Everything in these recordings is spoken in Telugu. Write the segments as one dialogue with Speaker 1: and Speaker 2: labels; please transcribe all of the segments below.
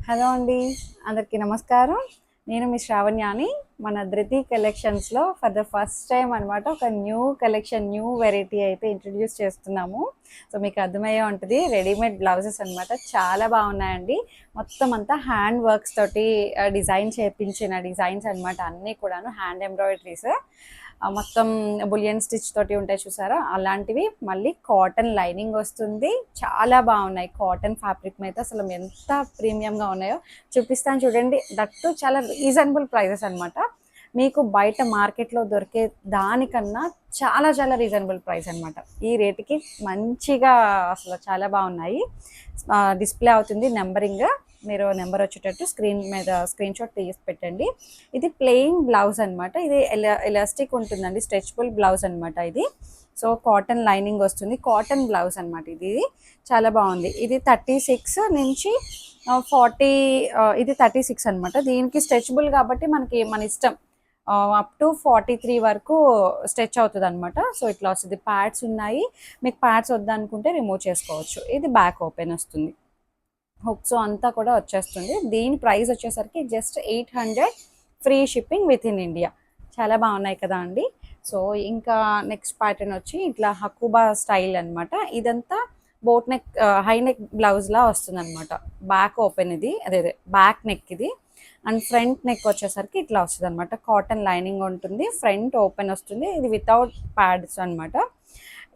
Speaker 1: హలో అండి, అందరికీ నమస్కారం. నేను మీ శ్రావణ్యాని. మన ధృతి కలెక్షన్స్లో ఫర్ ద ఫస్ట్ టైం అనమాట ఒక న్యూ కలెక్షన్, న్యూ వెరైటీ అయితే ఇంట్రడ్యూస్ చేస్తున్నాము. సో మీకు అర్థమయ్యే ఉంటుంది, రెడీమేడ్ బ్లౌజెస్ అనమాట. చాలా బాగున్నాయండి. మొత్తం అంతా హ్యాండ్ వర్క్స్ తోటి డిజైన్ చేయించిన డిజైన్స్ అనమాట. అన్నీ కూడాను హ్యాండ్ ఎంబ్రాయిడరీస్, మొత్తం బులియన్ స్టిచ్ తోటి ఉంటాయి చూసారా, అలాంటివి. మళ్ళీ కాటన్ లైనింగ్ వస్తుంది. చాలా బాగున్నాయి. కాటన్ ఫ్యాబ్రిక్ మీద అసలు ఎంత ప్రీమియంగా ఉన్నాయో చూపిస్తాను చూడండి. దట్టు చాలా రీజనబుల్ ప్రైజెస్ అనమాట. మీకు బయట మార్కెట్లో దొరికే దానికన్నా చాలా చాలా రీజనబుల్ ప్రైస్ అనమాట. ఈ రేటుకి మంచిగా అసలు చాలా బాగున్నాయి. డిస్ప్లే అవుతుంది నెంబరింగ్, మీరు నెంబర్ వచ్చేటట్టు స్క్రీన్ మీద స్క్రీన్ షాట్ తీసి పెట్టండి. ఇది ప్లెయిన్ బ్లౌజ్ అనమాట. ఇది ఎలాస్టిక్ ఉంటుందండి, స్ట్రెచబుల్ బ్లౌజ్ అనమాట ఇది. సో కాటన్ లైనింగ్ వస్తుంది, కాటన్ బ్లౌజ్ అనమాట ఇది. చాలా బాగుంది. ఇది 36 నుంచి 40, ఇది 36 అనమాట. దీనికి స్ట్రెచబుల్ కాబట్టి మనకి మన ఇష్టం, అప్ టు 43 వరకు స్ట్రెచ్ అవుతుంది అనమాట. సో ఇట్లా వస్తుంది. ప్యాడ్స్ ఉన్నాయి, మీకు ప్యాడ్స్ వద్దనుకుంటే రిమూవ్ చేసుకోవచ్చు. ఇది బ్యాక్ ఓపెన్ వస్తుంది, హుక్స్ అంతా కూడా వచ్చేస్తుంది. దీని ప్రైస్ వచ్చేసరికి just 800, free shipping with in India. చాలా బాగున్నాయి కదా అండి. సో ఇంకా నెక్స్ట్ ప్యాటర్న్ వచ్చి ఇట్లా హకుబా స్టైల్ అనమాట. ఇదంతా బోట్ నెక్, హై నెక్ బ్లౌజ్లా వస్తుంది అనమాట. బ్యాక్ ఓపెన్ ఇది, అదే బ్యాక్ నెక్ ఇది. అండ్ ఫ్రంట్ నెక్ వచ్చేసరికి ఇట్లా వస్తుంది అనమాట. కాటన్ లైనింగ్ ఉంటుంది, ఫ్రంట్ ఓపెన్ వస్తుంది. ఇది వితౌట్ ప్యాడ్స్ అనమాట.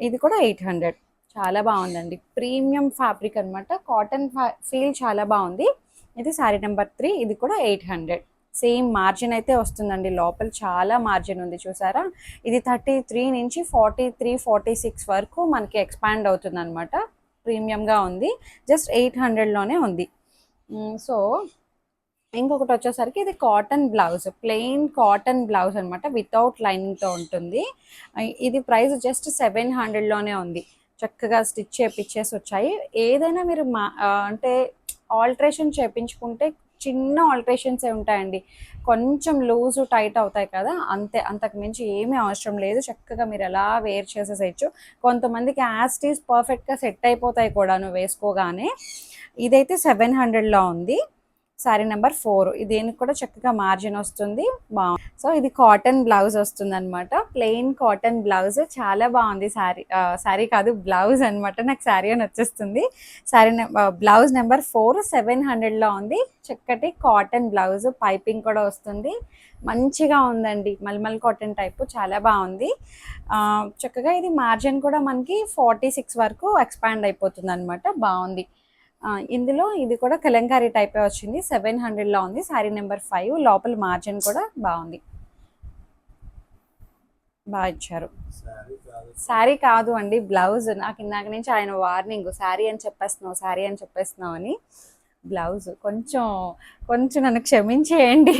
Speaker 1: ఇది కూడా 800. చాలా బాగుందండి. ప్రీమియం ఫ్యాబ్రిక్ అనమాట. కాటన్ ఫీల్ చాలా బాగుంది. ఇది శారీ నెంబర్ 3. ఇది కూడా 800. సేమ్ మార్జిన్ అయితే వస్తుందండి. లోపల చాలా మార్జిన్ ఉంది చూసారా. ఇది 33 నుంచి 43, 46 వరకు మనకి ఎక్స్పాండ్ అవుతుంది అనమాట. ప్రీమియంగా ఉంది. జస్ట్ 800లోనే ఉంది. సో ఇంకొకటి వచ్చేసరికి ఇది cotton blouse, plain cotton blouse అనమాట. వితౌట్ లైనింగ్తో ఉంటుంది. ఇది ప్రైస్ జస్ట్ 700లోనే ఉంది. చక్కగా స్టిచ్ చేపించేసి వచ్చాయి. ఏదైనా మీరు అంటే ఆల్టరేషన్ చేయించుకుంటే చిన్న ఆల్టరేషన్స్ ఉంటాయండి. కొంచెం లూజు టైట్ అవుతాయి కదా, అంతే. అంతకు మించి ఏమీ అవసరం లేదు. చక్కగా మీరు ఎలా వేర్ చేసేసేయచ్చు. కొంతమందికి యాస్టీస్ పర్ఫెక్ట్గా సెట్ అయిపోతాయి కూడాను వేసుకోగానే. ఇదైతే 700లో ఉంది. శారీ నెంబర్ 4. దీనికి కూడా చక్కగా మార్జిన్ వస్తుంది. బాగుంది. సో ఇది కాటన్ బ్లౌజ్ వస్తుంది అనమాట. ప్లెయిన్ కాటన్ బ్లౌజ్ చాలా బాగుంది. శారీ కాదు, బ్లౌజ్ అనమాట. నాకు శారీ అని వచ్చేస్తుంది. బ్లౌజ్ నెంబర్ 4, 700లో ఉంది. చక్కటి కాటన్ బ్లౌజ్, పైపింగ్ కూడా వస్తుంది. మంచిగా ఉందండి. మల్మల్ కాటన్ టైపు, చాలా బాగుంది. చక్కగా ఇది మార్జిన్ కూడా మనకి 46 వరకు ఎక్స్పాండ్ అయిపోతుంది అనమాట. బాగుంది. ఇందులో ఇది కూడా కలంకారీ టైపే వచ్చింది. 700లో ఉంది. శారీ నెంబర్ 5. లోపల మార్జిన్ కూడా బాగుంది, బాగా ఇచ్చారు. శారీ కాదు అండి, బ్లౌజ్. నాకు ఇందాక నుంచి ఆయన వార్నింగ్, శారీ అని చెప్పేస్తున్నావు, శారీ అని చెప్పేస్తున్నావు అని. బ్లౌజ్ కొంచెం కొంచెం నన్ను క్షమించేయండి.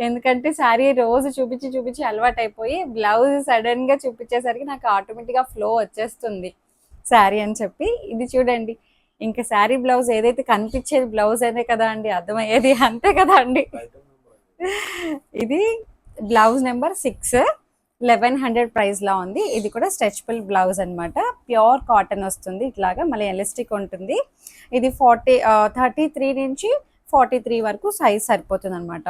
Speaker 1: ఎందుకంటే శారీ రోజు చూపించి చూపించి అలవాటు అయిపోయి బ్లౌజ్ సడన్గా చూపించేసరికి నాకు ఆటోమేటిక్గా ఫ్లో వచ్చేస్తుంది శారీ అని చెప్పి. ఇది చూడండి, ఇంకా శారీ బ్లౌజ్ ఏదైతే కనిపించేది బ్లౌజ్ అనే కదా అండి అర్థమయ్యేది, అంతే కదా అండి. ఇది బ్లౌజ్ నెంబర్ 6, 1100 ప్రైస్లో ఉంది. ఇది కూడా స్ట్రెచబుల్ బ్లౌజ్ అనమాట. ప్యూర్ కాటన్ వస్తుంది ఇట్లాగా. మళ్ళీ ఎలాస్టిక్ ఉంటుంది. ఇది 33 నుంచి 43 వరకు సైజ్ సరిపోతుంది అనమాట.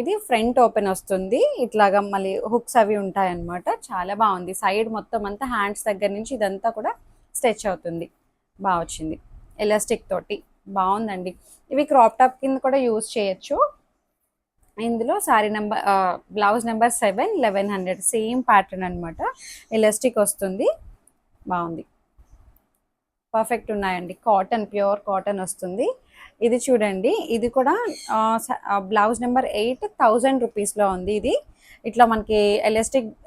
Speaker 1: ఇది ఫ్రంట్ ఓపెన్ వస్తుంది ఇట్లాగా. మళ్ళీ హుక్స్ అవి ఉంటాయన్నమాట. చాలా బాగుంది. సైడ్ మొత్తం అంతా హ్యాండ్స్ దగ్గర నుంచి ఇదంతా కూడా స్ట్రెచ్ అవుతుంది. బాగా వచ్చింది. ఎలాస్టిక్ తోటి బాగుందండి. ఇవి క్రాప్ టాప్ కింద కూడా యూజ్ చేయొచ్చు. ఇందులో sari number, blouse number 7, 1100. Same pattern అనమాట. ఎలాస్టిక్ వస్తుంది. బాగుంది. పర్ఫెక్ట్ ఉన్నాయండి. కాటన్, ప్యూర్ కాటన్ వస్తుంది. ఇది చూడండి, ఇది కూడా బ్లౌజ్ నెంబర్ 8, 1000 రూపీస్లో ఉంది. ఇది ఇట్లా మనకి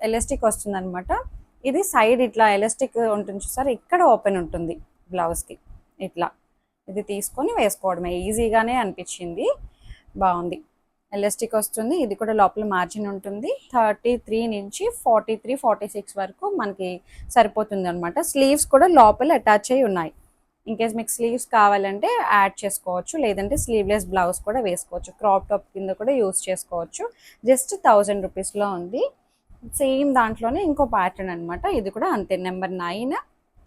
Speaker 1: ఎలాస్టిక్ వస్తుంది అనమాట. ఇది సైడ్ ఇట్లా ఎలాస్టిక్ ఉంటుంది చూసారు, ఇక్కడ ఓపెన్ ఉంటుంది బ్లౌజ్కి. ఇట్లా ఇది తీసుకొని వేసుకోవడమే, ఈజీగానే అనిపించింది. బాగుంది. ఎలాస్టిక్ వస్తుంది. ఇది కూడా లోపల మార్జిన్ ఉంటుంది. 33 నుంచి 43, 46 వరకు మనకి సరిపోతుంది అనమాట. స్లీవ్స్ కూడా లోపల అటాచ్ అయి ఉన్నాయి. ఇన్కేస్ మీకు స్లీవ్స్ కావాలంటే యాడ్ చేసుకోవచ్చు, లేదంటే స్లీవ్లెస్ బ్లౌజ్ కూడా వేసుకోవచ్చు. క్రాప్ టాప్ కింద కూడా యూస్ చేసుకోవచ్చు. జస్ట్ 1000 రూపీస్లో ఉంది. సేమ్ దాంట్లోనే ఇంకో ప్యాటర్న్ అనమాట. ఇది కూడా అంతే, నెంబర్ 9,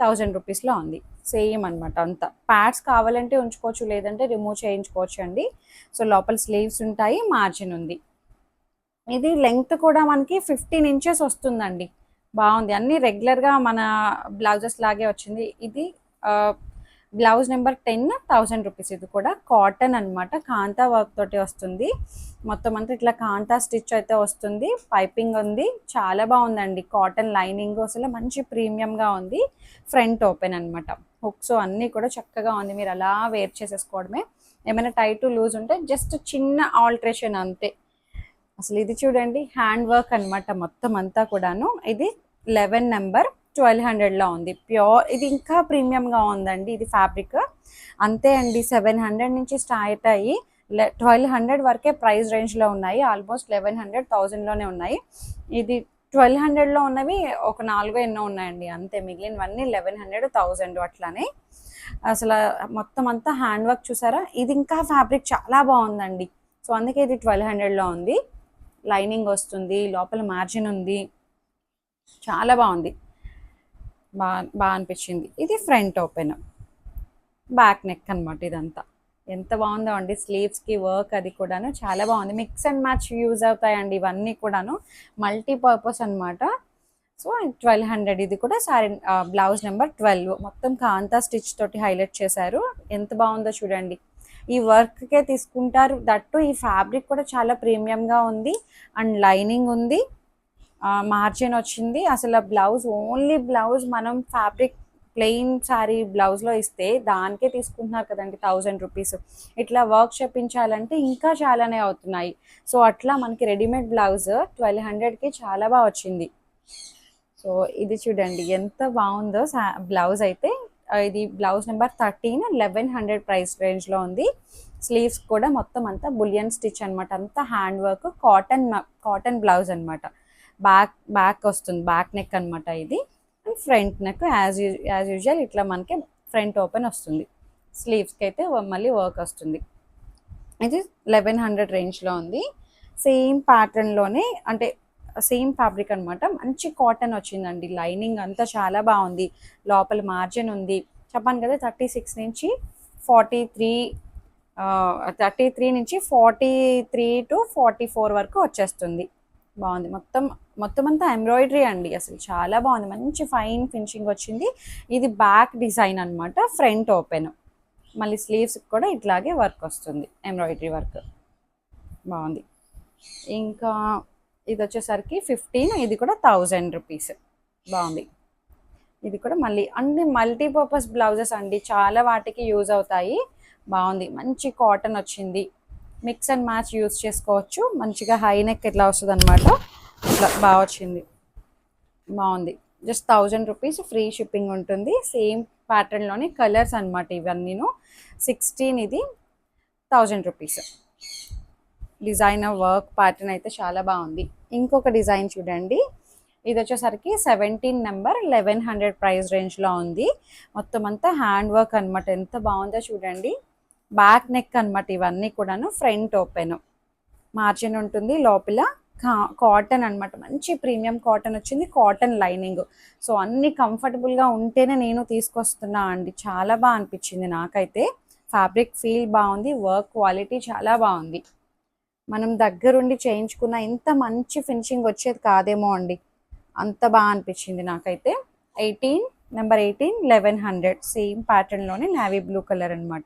Speaker 1: 1000 రూపీస్లో ఉంది. సేమ్ అనమాట అంతా. ప్యాడ్స్ కావాలంటే ఉంచుకోవచ్చు, లేదంటే రిమూవ్ చేయించుకోవచ్చు అండి. సో లోపల స్లీవ్స్ ఉంటాయి, మార్జిన్ ఉంది. ఇది లెంగ్త్ కూడా మనకి 15 ఇంచెస్ వస్తుందండి. బాగుంది, అన్ని రెగ్యులర్గా మన బ్లౌజెస్ లాగే వచ్చింది. ఇది బ్లౌజ్ నెంబర్ 10, 1000 రూపీస్. ఇది కూడా కాటన్ అనమాట, కాంతా వర్క్ తోటి వస్తుంది. మొత్తం అంతా ఇట్లా కాంతా స్టిచ్ అయితే వస్తుంది, పైపింగ్ ఉంది. చాలా బాగుందండి, కాటన్ లైనింగ్ అసలు మంచి ప్రీమియంగా ఉంది. ఫ్రంట్ ఓపెన్ అనమాట, హుక్స్ అన్నీ కూడా చక్కగా ఉంది. మీరు అలా వేర్ చేసేసుకోవడమే. ఏమైనా టైట్ లూజ్ ఉంటే జస్ట్ చిన్న ఆల్ట్రేషన్ అంతే. అసలు ఇది చూడండి, హ్యాండ్ వర్క్ అనమాట మొత్తం అంతా కూడాను. ఇది 11 నెంబర్ 1200లో ఉంది. ప్యూర్, ఇది ఇంకా ప్రీమియంగా ఉందండి. ఇది ఫ్యాబ్రిక్ అంతే అండి. 700 నుంచి స్టార్ట్ అయ్యి 1200 వరకే ప్రైస్ రేంజ్లో ఉన్నాయి. ఆల్మోస్ట్ 1100, 1000లోనే ఉన్నాయి. ఇది 1200లో ఉన్నవి ఒక 4 ఎన్నో ఉన్నాయండి అంతే. మిగిలినవన్నీ 1100, 1000 అట్లానే. అసలు మొత్తం అంతా హ్యాండ్ వర్క్ చూసారా. ఇది ఇంకా ఫ్యాబ్రిక్ చాలా బాగుందండి. సో అందుకే ఇది 1200లో ఉంది. లైనింగ్ వస్తుంది, లోపల మార్జిన్ ఉంది, చాలా బాగుంది. బాగా అనిపించింది. ఇది ఫ్రంట్ ఓపెన్, బ్యాక్ నెక్ అనమాట. ఇదంతా ఎంత బాగుందో అండి. స్లీవ్స్కి వర్క్ అది కూడాను చాలా బాగుంది. మిక్స్ అండ్ మ్యాచ్ యూజ్ అవుతాయండి ఇవన్నీ కూడాను, మల్టీపర్పస్ అనమాట. సో 1200. ఇది కూడా సారీ బ్లౌజ్ నెంబర్ 12. మొత్తం కాంతా స్టిచ్ తోటి హైలైట్ చేశారు. ఎంత బాగుందో చూడండి. ఈ వర్క్కే తీసుకుంటారు. దట్టు ఈ ఫ్యాబ్రిక్ కూడా చాలా ప్రీమియంగా ఉంది. అండ్ లైనింగ్ ఉంది, మార్జిన్ వచ్చింది. అసలు బ్లౌజ్, ఓన్లీ బ్లౌజ్ మనం ఫ్యాబ్రిక్ ప్లెయిన్ శారీ బ్లౌజ్లో ఇస్తే దానికే తీసుకుంటున్నారు కదండి 1000 రూపీస్. ఇట్లా వర్క్ చేపించాలంటే ఇంకా చాలానే అవుతున్నాయి. సో అట్లా మనకి రెడీమేడ్ బ్లౌజ్ 1200కి చాలా బాగా వచ్చింది. సో ఇది చూడండి ఎంత బాగుందో బ్లౌజ్ అయితే. ఇది బ్లౌజ్ నెంబర్ 13, 1100 ప్రైస్ రేంజ్లో ఉంది. స్లీవ్స్ కూడా మొత్తం అంతా బులియన్ స్టిచ్ అనమాట, అంతా హ్యాండ్ వర్క్. కాటన్ బ్లౌజ్ అనమాట. బ్యాక్ వస్తుంది, బ్యాక్ నెక్ అనమాట ఇది. And front neck as usual ఇట్లా మనకి ఫ్రంట్ ఓపెన్ వస్తుంది. స్లీవ్స్కి అయితే మళ్ళీ వర్క్ వస్తుంది. ఇది 1100 రేంజ్లో ఉంది. సేమ్ ప్యాటర్న్లోనే, అంటే సేమ్ ఫ్యాబ్రిక్ అనమాట. మంచి కాటన్ వచ్చిందండి. లైనింగ్ అంతా చాలా బాగుంది. లోపల మార్జిన్ ఉంది. చెప్పాను కదా 36 నుంచి 43, 33 నుంచి 43 to 44 వరకు వచ్చేస్తుంది. బాగుంది. మొత్తం అంతా ఎంబ్రాయిడరీ అండి. అసలు చాలా బాగుంది, మంచి ఫైన్ ఫినిషింగ్ వచ్చింది. ఇది బ్యాక్ డిజైన్ అనమాట, ఫ్రంట్ ఓపెన్. మళ్ళీ స్లీవ్స్కి కూడా ఇట్లాగే వర్క్ వస్తుంది, ఎంబ్రాయిడరీ వర్క్. బాగుంది. ఇంకా ఇది వచ్చేసరికి 15. ఇది కూడా 1000 రూపీస్. బాగుంది. ఇది కూడా మళ్ళీ అన్ని మల్టీపర్పస్ బ్లౌజెస్ అండి, చాలా వాటికి యూజ్ అవుతాయి. బాగుంది, మంచి కాటన్ వచ్చింది. మిక్స్ అండ్ మ్యాచ్ యూజ్ చేసుకోవచ్చు. మంచిగా హై నెక్ ఎట్లా వస్తుంది అనమాట, ఇట్లా బాగా వచ్చింది. బాగుంది. జస్ట్ 1000 రూపీస్, ఫ్రీ షిప్పింగ్ ఉంటుంది. సేమ్ ప్యాటర్న్లోని కలర్స్ అనమాట ఇవన్నీను. 16. ఇది 1000 రూపీస్. డిజైనర్ వర్క్ ప్యాటర్న్ అయితే చాలా బాగుంది. ఇంకొక డిజైన్ చూడండి. ఇది వచ్చేసరికి 17 నెంబర్ 1100 ప్రైస్ రేంజ్లో ఉంది. మొత్తం అంతా హ్యాండ్ వర్క్ అనమాట. ఎంత బాగుందో చూడండి. బ్యాక్ నెక్ అనమాట ఇవన్నీ కూడాను. ఫ్రంట్ ఓపెన్, మార్జిన్ ఉంటుంది. లోపల కాటన్ అనమాట, మంచి ప్రీమియం కాటన్ వచ్చింది. Cotton lining. సో అన్ని కంఫర్టబుల్గా ఉంటేనే నేను తీసుకొస్తున్నా అండి. చాలా బాగా అనిపించింది నాకైతే. ఫ్యాబ్రిక్ ఫీల్ బాగుంది, వర్క్ క్వాలిటీ చాలా బాగుంది. మనం దగ్గరుండి చేయించుకున్న ఇంత మంచి ఫినిషింగ్ వచ్చేది కాదేమో అండి, అంత బాగా అనిపించింది నాకైతే. 18 నెంబర్ 18 1100. సేమ్ ప్యాటర్న్లోనే నేవీ బ్లూ కలర్ అనమాట.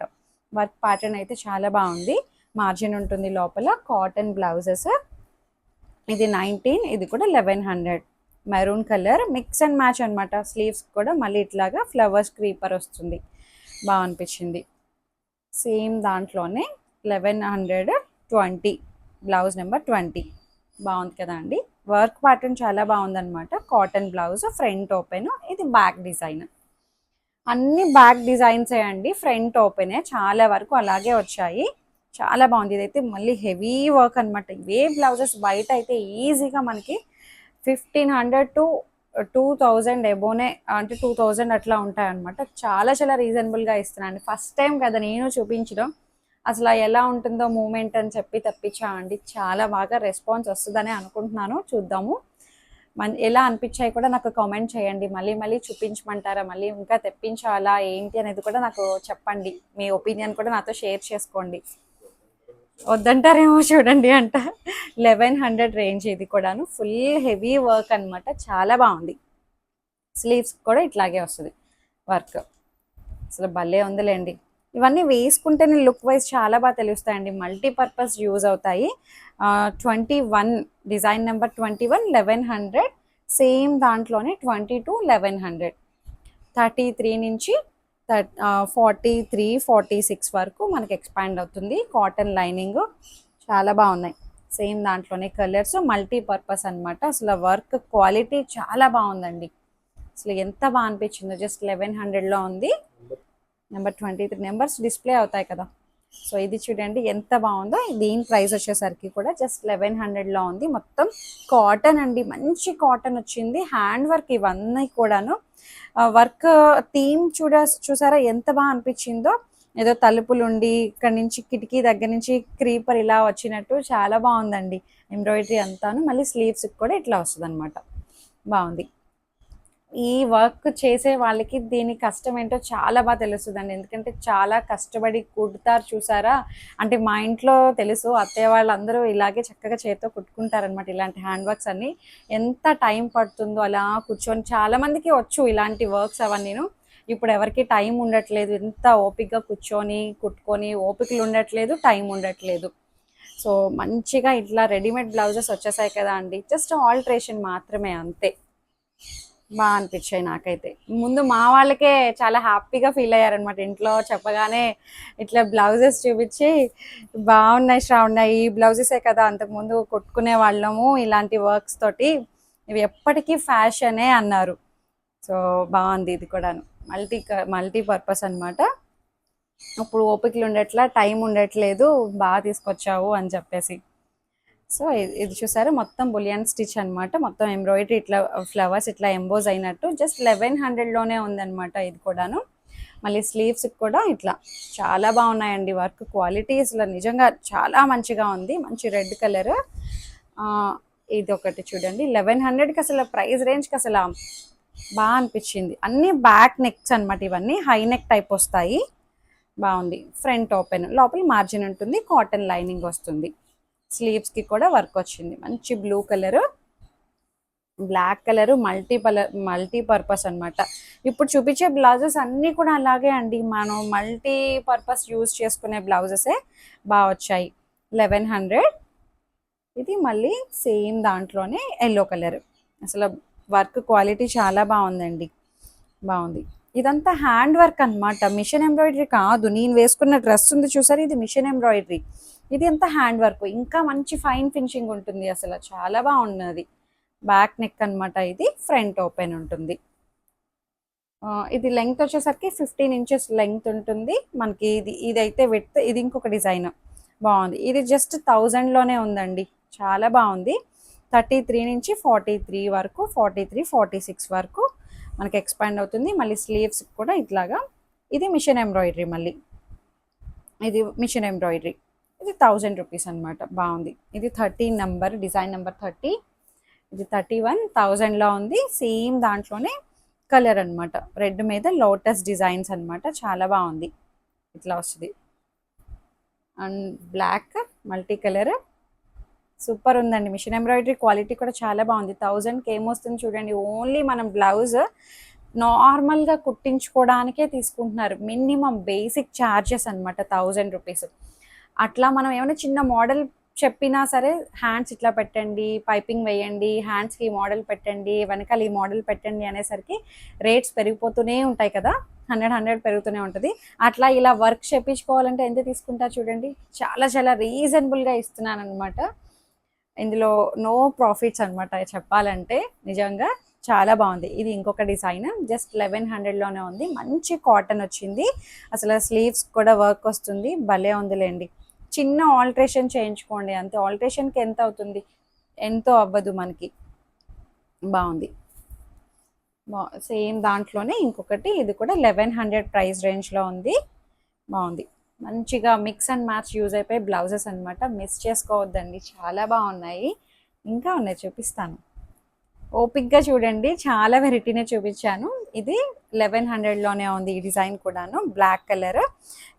Speaker 1: వర్క్ ప్యాటర్న్ అయితే చాలా బాగుంది. మార్జిన్ ఉంటుంది లోపల. Cotton blouses. ఇది 19. ఇది కూడా 1100. Maroon colour, mix and match అనమాట. స్లీవ్స్ కూడా మళ్ళీ ఇట్లాగా ఫ్లవర్స్ క్రీపర్ వస్తుంది. బాగా అనిపించింది. సేమ్ దాంట్లోనే 1120. Blouse number 20. బాగుంది కదా అండి. వర్క్ ప్యాటర్న్ చాలా బాగుందనమాట. Cotton blouse, front open. ఇది బ్యాక్ డిజైన్. అన్ని బ్యాక్ డిజైన్సే అండి, ఫ్రంట్ ఓపెనే. చాలా వరకు అలాగే వచ్చాయి. చాలా బాగుంది. ఇదైతే మళ్ళీ హెవీ వర్క్ అనమాట. ఇవే బ్లౌజెస్ బయట అయితే ఈజీగా మనకి 1500 to 2000 ఎబోనే, అంటే 2000 అట్లా ఉంటాయన్నమాట. చాలా చాలా రీజనబుల్గా ఇస్తున్నాను. ఫస్ట్ టైం కదా నేను చూపించడం. అసలు ఎలా ఉంటుందో మూమెంట్ అని చెప్పి తెప్పించా అండి. చాలా బాగా రెస్పాన్స్ వస్తుందని అనుకుంటున్నాను. చూద్దాము. ఎలా అనిపించాయి కూడా నాకు కామెంట్ చేయండి. మళ్ళీ మళ్ళీ చూపించమంటారా, మళ్ళీ ఇంకా తెప్పించాలా ఏంటి అనేది కూడా నాకు చెప్పండి. మీ ఒపీనియన్ కూడా నాతో షేర్ చేసుకోండి. వద్దంటారేమో చూడండి అంట. 1100 రేంజ్ ఇది కూడాను. ఫుల్ హెవీ వర్క్ అనమాట, చాలా బాగుంది. స్లీవ్స్ కూడా ఇట్లాగే వస్తుంది వర్క్. అసలు భలే ఉందిలేండి. ఇవన్నీ వేసుకుంటేనే లుక్ వైజ్ చాలా బాగా తెలుస్తాయండి, మల్టీపర్పస్ యూజ్ అవుతాయి. 21 డిజైన్ నెంబర్ 21 1100, సేమ్ దాంట్లోనే 22 1100, 33 నుంచి 43 46 వరకు మనకి ఎక్స్పాండ్ అవుతుంది. కాటన్ లైనింగ్ చాలా బాగున్నాయి. సేమ్ దాంట్లోనే కలర్స్, మల్టీపర్పస్ అనమాట. అసలు వర్క్ క్వాలిటీ చాలా బాగుందండి. అసలు ఎంత బాగా అనిపించిందో. జస్ట్ 1100లో ఉంది. నెంబర్ 23 నెంబర్స్ డిస్ప్లే అవుతాయి కదా. సో ఇది చూడండి ఎంత బాగుందో. దీని ప్రైస్ వచ్చేసరికి కూడా జస్ట్ 1100లో ఉంది. మొత్తం కాటన్ అండి, మంచి కాటన్ వచ్చింది. హ్యాండ్ వర్క్ ఇవన్నీ కూడాను. వర్క్ థీమ్ చూసారా ఎంత బాగా అనిపించిందో. ఏదో తలుపులుండి ఇక్కడ నుంచి కిటికీ దగ్గర నుంచి క్రీపర్ ఇలా వచ్చినట్టు చాలా బాగుందండి. ఎంబ్రాయిడరీ అంతాను. మళ్ళీ స్లీవ్స్ కూడా ఇట్లా వస్తుంది అనమాట. బాగుంది. ఈ వర్క్ చేసే వాళ్ళకి దీని కష్టం ఏంటో చాలా బాగా తెలుస్తుందండి. ఎందుకంటే చాలా కష్టపడి కుడతారు చూసారా. అంటే మా ఇంట్లో తెలుసు, అత్తయ్య వాళ్ళందరూ ఇలాగే చక్కగా చేతితో కుట్టుకుంటారనమాట. ఇలాంటి హ్యాండ్ వర్క్స్ అన్ని ఎంత టైం పడుతుందో అలా కూర్చొని. చాలా మందికి వచ్చు ఇలాంటి వర్క్స్ అవన్నీను. ఇప్పుడు ఎవరికి టైం ఉండట్లేదు, ఎంత ఓపికగా కూర్చొని కుట్టుకొని ఓపికలు ఉండట్లేదు, టైం ఉండట్లేదు. సో మంచిగా ఇట్లా రెడీమేడ్ బ్లౌజెస్ వచ్చేసాయి కదా అండి, జస్ట్ ఆల్ట్రేషన్ మాత్రమే అంతే. బాగా అనిపించాయి నాకైతే. ముందు మా వాళ్ళకే చాలా హ్యాపీగా ఫీల్ అయ్యారనమాట. ఇంట్లో చెప్పగానే ఇట్లా బ్లౌజెస్ చూపించి, బాగున్నాయి శ్రావణ, ఈ బ్లౌజెసే కదా అంతకుముందు కొట్టుకునే వాళ్ళము ఇలాంటి వర్క్స్ తోటి, ఇవి ఎప్పటికీ ఫ్యాషనే అన్నారు. సో బాగుంది ఇది కూడాను. మల్టీపర్పస్ అనమాట. ఇప్పుడు ఓపికలు ఉండట్లా, టైం ఉండట్లేదు, బాగా తీసుకొచ్చావు అని చెప్పేసి. సో ఇది చూసారా, మొత్తం బులియన్ స్టిచ్ అనమాట. మొత్తం ఎంబ్రాయిడరీ ఇట్లా ఫ్లవర్స్ ఇట్లా ఎంబోజ్ అయినట్టు. జస్ట్ 1100లోనే ఉందన్నమాట ఇది కూడాను. మళ్ళీ స్లీవ్స్ కూడా ఇట్లా చాలా బాగున్నాయండి. వర్క్ క్వాలిటీ అసలు నిజంగా చాలా మంచిగా ఉంది. మంచి రెడ్ కలర్. ఇది ఒకటి చూడండి 1100కి అసలు ప్రైస్ రేంజ్కి అసలు బాగా అనిపించింది. అన్ని బ్యాక్ నెక్స్ అనమాట. ఇవన్నీ హై నెక్ టైప్ వస్తాయి. బాగుంది. ఫ్రంట్ ఓపెన్, లోపల మార్జిన్ ఉంటుంది, కాటన్ లైనింగ్ వస్తుంది. స్లీవ్స్కి కూడా వర్క్ వచ్చింది. మంచి blue colour, black colour, multipurpose అనమాట. ఇప్పుడు చూపించే బ్లౌజెస్ అన్నీ కూడా అలాగే అండి. మనం మల్టీపర్పస్ యూజ్ చేసుకునే బ్లౌజెసే బాగా వచ్చాయి. 1100. ఇది మళ్ళీ సేమ్ దాంట్లోనే ఎల్లో కలర్. అసలు వర్క్ క్వాలిటీ చాలా బాగుందండి. బాగుంది. ఇదంతా హ్యాండ్ వర్క్ అనమాట, మిషన్ ఎంబ్రాయిడరీ కాదు. నేను వేసుకున్న డ్రెస్ ఉంది చూసారు, ఇది మిషన్ ఎంబ్రాయిడరీ. ఇది అంతా హ్యాండ్ వర్క్, ఇంకా మంచి ఫైన్ ఫినిషింగ్ ఉంటుంది. అసలు చాలా బాగున్నది. బ్యాక్ నెక్ అనమాట. ఇది ఫ్రంట్ ఓపెన్ ఉంటుంది. ఇది లెంగ్త్ వచ్చేసరికి 15 ఇంచెస్ లెంగ్త్ ఉంటుంది మనకి. ఇదైతే విడ్త్. ఇది ఇంకొక డిజైన్ బాగుంది. ఇది జస్ట్ 1000లోనే ఉందండి. చాలా బాగుంది. 33 నుంచి 43 వరకు, 46 వరకు మనకి ఎక్స్పాండ్ అవుతుంది. మళ్ళీ స్లీవ్స్ కూడా ఇట్లాగా. ఇది మిషన్ ఎంబ్రాయిడరీ. మళ్ళీ ఇది మిషన్ ఎంబ్రాయిడరీ. ఇది 1000 రూపీస్ అనమాట. బాగుంది. ఇది 13 నెంబర్, డిజైన్ నెంబర్ 30. ఇది 31 1000లో ఉంది. సేమ్ దాంట్లోనే కలర్ అనమాట. రెడ్ మీద లోటస్ డిజైన్స్ అనమాట. చాలా బాగుంది. ఇట్లా వస్తుంది. And black multi colour. Super ఉందండి. మిషన్ ఎంబ్రాయిడరీ క్వాలిటీ కూడా చాలా బాగుంది. 1000కి ఏమొస్తుంది చూడండి. ఓన్లీ మనం బ్లౌజ్ నార్మల్గా కుట్టించుకోవడానికే తీసుకుంటున్నారు. మినిమం బేసిక్ ఛార్జెస్ అనమాట 1000 రూపీస్. అట్లా మనం ఏమైనా చిన్న మోడల్ చెప్పినా సరే, హ్యాండ్స్ ఇట్లా పెట్టండి, పైపింగ్ వేయండి, హ్యాండ్స్కి ఈ మోడల్ పెట్టండి, వెనకాల ఈ మోడల్ పెట్టండి అనేసరికి రేట్స్ పెరిగిపోతూనే ఉంటాయి కదా. 100 పెరుగుతూనే ఉంటుంది. అట్లా ఇలా వర్క్ చేయించుకోవాలంటే ఎంత తీసుకుంటారు చూడండి. చాలా చాలా రీజనబుల్గా ఇస్తున్నాను అనమాట. ఇందులో నో ప్రాఫిట్స్ అనమాట చెప్పాలంటే. నిజంగా చాలా బాగుంది. ఇది ఇంకొక డిజైన్. జస్ట్ 1100లోనే ఉంది. మంచి కాటన్ వచ్చింది. అసలు స్లీవ్స్ కూడా వర్క్ వస్తుంది. భలే ఉందిలేండి. చిన్న ఆల్ట్రేషన్ చేయించుకోండి అంతే. ఆల్ట్రేషన్కి ఎంత అవుతుంది? ఎంతో అవ్వదు మనకి. బాగుంది. సేమ్ దాంట్లోనే ఇంకొకటి. ఇది కూడా 1100 ప్రైస్ రేంజ్లో ఉంది. బాగుంది. మంచిగా మిక్స్ అండ్ మ్యాచ్ యూజ్ అయిపోయి బ్లౌజెస్ అనమాట. మిస్ చేసుకోవద్దండి, చాలా బాగున్నాయి. ఇంకా ఉన్నాయి, చూపిస్తాను. ఓపిక్గా చూడండి, చాలా వెరైటీనే చూపించాను. ఇది 1100లోనే ఉంది ఈ డిజైన్ కూడాను, బ్లాక్ కలర్.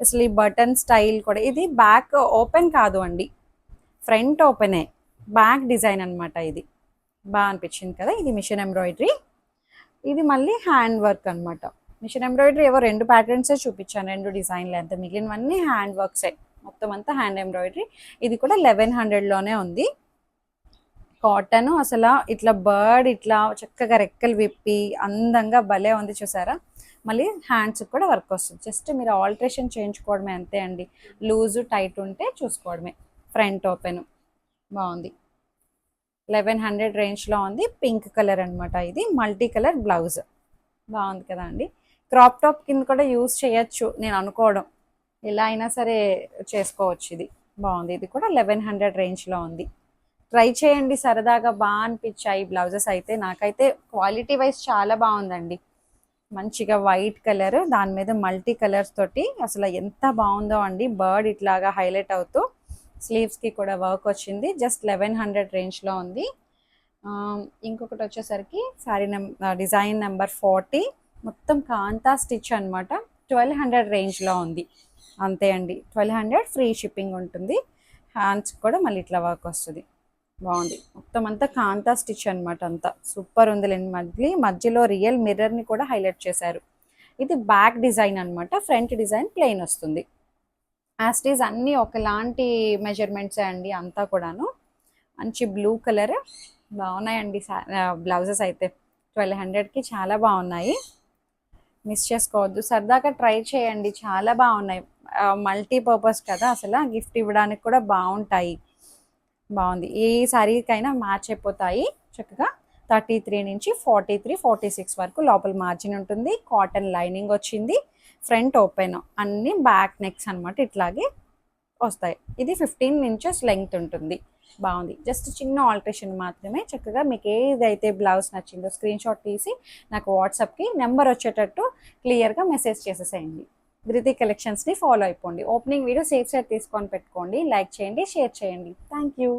Speaker 1: అసలు ఈ బటన్ స్టైల్ కూడా, ఇది బ్యాక్ ఓపెన్ కాదు అండి, ఫ్రంట్ ఓపెనే, బ్యాక్ డిజైన్ అనమాట. ఇది బాగా అనిపించింది కదా. ఇది మిషన్ ఎంబ్రాయిడరీ, ఇది మళ్ళీ హ్యాండ్ వర్క్ అనమాట. మిషన్ ఎంబ్రాయిడరీ ఏవో 2 ప్యాటర్న్సే చూపించాను, 2 డిజైన్లు, అంత మిగిలినవన్నీ హ్యాండ్ వర్క్సే, మొత్తం అంతా హ్యాండ్ ఎంబ్రాయిడరీ. ఇది కూడా 1100లోనే ఉంది. కాటన్, అసలు ఇట్లా బర్డ్ ఇట్లా చక్కగా రెక్కలు విప్పి అందంగా భలే ఉంది చూసారా. మళ్ళీ హ్యాండ్స్ కూడా వర్క్ వస్తుంది, జస్ట్ మీరు ఆల్టరేషన్ చేయించుకోవడమే అంతే అండి. లూజు టైట్ ఉంటే చూసుకోవడమే. ఫ్రంట్ ఓపెన్ బాగుంది, 1100 రేంజ్లో ఉంది. పింక్ కలర్ అనమాట, ఇది మల్టీ కలర్ బ్లౌజ్, బాగుంది కదా అండి. క్రాప్ టాప్ కింద కూడా యూజ్ చేయొచ్చు నేను అనుకోవడం, ఎలా అయినా సరే చేసుకోవచ్చు. ఇది బాగుంది, ఇది కూడా 1100 రేంజ్లో ఉంది. ట్రై చేయండి, సరదాగా బాగా అనిపించాయి బ్లౌజెస్ అయితే. నాకైతే క్వాలిటీ వైజ్ చాలా బాగుందండి. మంచిగా వైట్ కలర్, దాని మీద మల్టీ కలర్స్ తోటి అసలు ఎంత బాగుందో అండి. బర్డ్ ఇట్లాగా హైలైట్ అవుతూ స్లీవ్స్కి కూడా వర్క్ వచ్చింది. జస్ట్ 1100 రేంజ్లో ఉంది. ఇంకొకటి వచ్చేసరికి శారీ డిజైన్ నెంబర్ 40, మొత్తం కాంతా స్టిచ్ అనమాట. 1200 రేంజ్లో ఉంది, అంతే అండి. 1200 ఫ్రీ షిప్పింగ్ ఉంటుంది. హ్యాండ్స్ కూడా మళ్ళీ ఇట్లా వర్క్ వస్తుంది, బాగుంది. మొత్తం అంతా కాంతా స్టిచ్ అనమాట, అంతా సూపర్ ఉందిలేండి. మళ్ళీ మధ్యలో రియల్ మిర్రర్ని కూడా హైలైట్ చేశారు. ఇది బ్యాక్ డిజైన్ అనమాట, ఫ్రంట్ డిజైన్ ప్లెయిన్ వస్తుంది. యాస్టీస్ అన్నీ ఒకలాంటి మెజర్మెంట్సే అండి అంతా కూడాను. మంచి బ్లూ కలర్, బాగున్నాయండి బ్లౌజెస్ అయితే. 1200కి చాలా బాగున్నాయి, మిస్ చేసుకోవద్దు. సరదాగా ట్రై చేయండి, చాలా బాగున్నాయి. మల్టీ పర్పస్ కదా, అసలు గిఫ్ట్ ఇవ్వడానికి కూడా బాగుంటాయి. బాగుంది, ఏ శారీకైనా మ్యాచ్ అయిపోతాయి చక్కగా. 33 నుంచి 43, 46 వరకు లోపల మార్జిన్ ఉంటుంది. కాటన్ లైనింగ్ వచ్చింది. ఫ్రంట్ ఓపెన్, అన్ని బ్యాక్ నెక్స్ అనమాట, ఇట్లాగే వస్తాయి. ఇది 15 ఇంచెస్ లెంగ్త్ ఉంటుంది. బాగుంది, జస్ట్ చిన్న ఆల్టరేషన్ మాత్రమే. చక్కగా మీకు ఏదైతే బ్లౌజ్ నచ్చిందో స్క్రీన్ షాట్ తీసి నాకు వాట్సాప్కి నెంబర్ వచ్చేటట్టు క్లియర్గా మెసేజ్ చేసేసేయండి. ధృతి కలెక్షన్స్ని ఫాలో అయిపోండి. ఓపెనింగ్ వీడియో సేఫ్ సైడ్ తీసుకొని పెట్టుకోండి. లైక్ చేయండి, షేర్ చేయండి. Thank you.